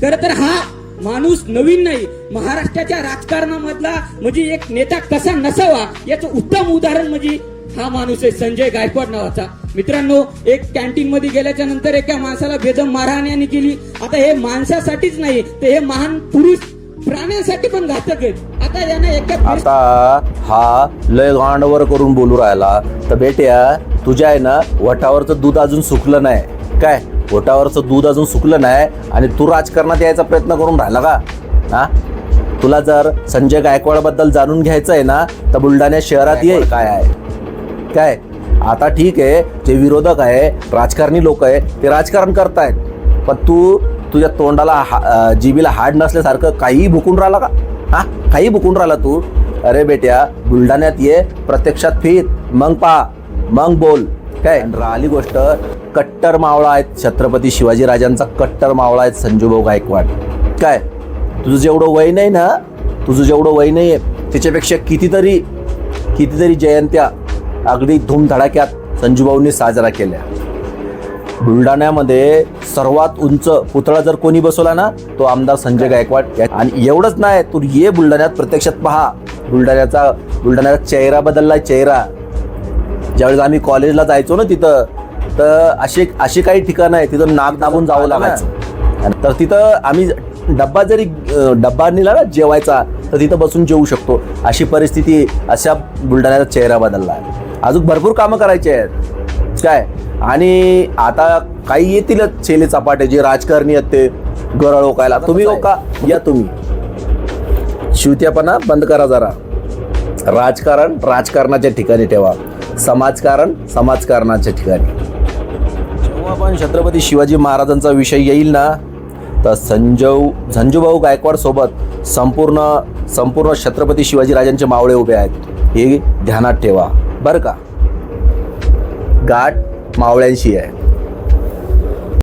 खरं तर हा माणूस नवीन नाही, महाराष्ट्राच्या राजकारणामधला म्हणजे एक नेता कसा नसावा याचं उत्तम उदाहरण म्हणजे हा माणूस आहे, संजय गायकवाड नावाचा. मित्रांनो, एक कॅन्टीन मध्ये गेल्याच्या नंतर एका माणसाला बेदम मारहाण यांनी केली. आता हे माणसासाठीच नाही, तर हे महान पुरुष प्राण्यांसाठी पण घातक आहेत. आता याने आता हा लय गांडवर करून बोलू राहिला. तर बेट्या, तुझ्या आहे ना वटावरचं दूध अजून सुकलं नाही काय? वटावरचं दूध अजून सुकलं नाही आणि तू राजकारणात यायचा प्रयत्न करून राहिला का? हा, तुला जर संजय गायकवाड बद्दल जाणून घ्यायचं आहे ना तर बुलढाणा शहरात ये. काय आहे काय? आता ठीक आहे, जे विरोधक आहे, राजकारणी लोक आहे, ते राजकारण करतायत, पण तू तुझ्या तोंडाला जिबीला हाड नसल्यासारखं काही भुकून राहिला का? हा, काही भुकून राहिला तू? अरे बेट्या, बुलढाण्यात ये, प्रत्यक्षात फिर, मग पहा, मग बोल. काय राहिली गोष्ट, कट्टर मावळा आहेत छत्रपती शिवाजीराजांचा, कट्टर मावळा आहेत संजूभाऊ गायकवाड. काय तुझं जेवढं वय नाही ना, तुझं जेवढं वय नाही आहे त्याच्यापेक्षा कितीतरी जयंत्या अगदी धूमधडाक्यात संजूभाऊंनी साजरा केल्या. बुलढाण्यामध्ये सर्वात उंच पुतळा जर कोणी बसवला ना, तो आमदार संजय गायकवाड. आणि एवढंच नाही, तू ये बुलढाण्यात, प्रत्यक्षात पहा. बुलढाण्याचा चेहरा बदलला, चेहरा. ज्यावेळेस आम्ही कॉलेजला जायचो ना तिथं, तर अशी काही ठिकाणं आहे तिथं नाक दाबून जावं लागायचं. तर तिथं आम्ही डब्बा नेला ना जेवायचा, तर तिथं बसून जेवू शकतो, अशी परिस्थिती. अशा बुलढाण्याचा चेहरा बदलला आहे. अजून भरपूर कामं करायची आहेत काय. आणि आता काही येतीलच छेले चपाटे जे राजकारणी आहेत ते गरळ ओकायला. तुम्ही ओका या, तुम्ही शिवत्यापणा बंद करा जरा. राजकारण राजकारणाच्या ठिकाणी ठेवा, समाजकारण समाजकारणाच्या ठिकाणी. जेव्हा पण छत्रपती शिवाजी महाराजांचा विषय येईल ना, तर संजूभाऊ गायकवाड सोबत संपूर्ण छत्रपती शिवाजीराजांचे मावळे उभे आहेत, हे ध्यानात ठेवा बरं का. गाठ मावळ्यांशी आहे.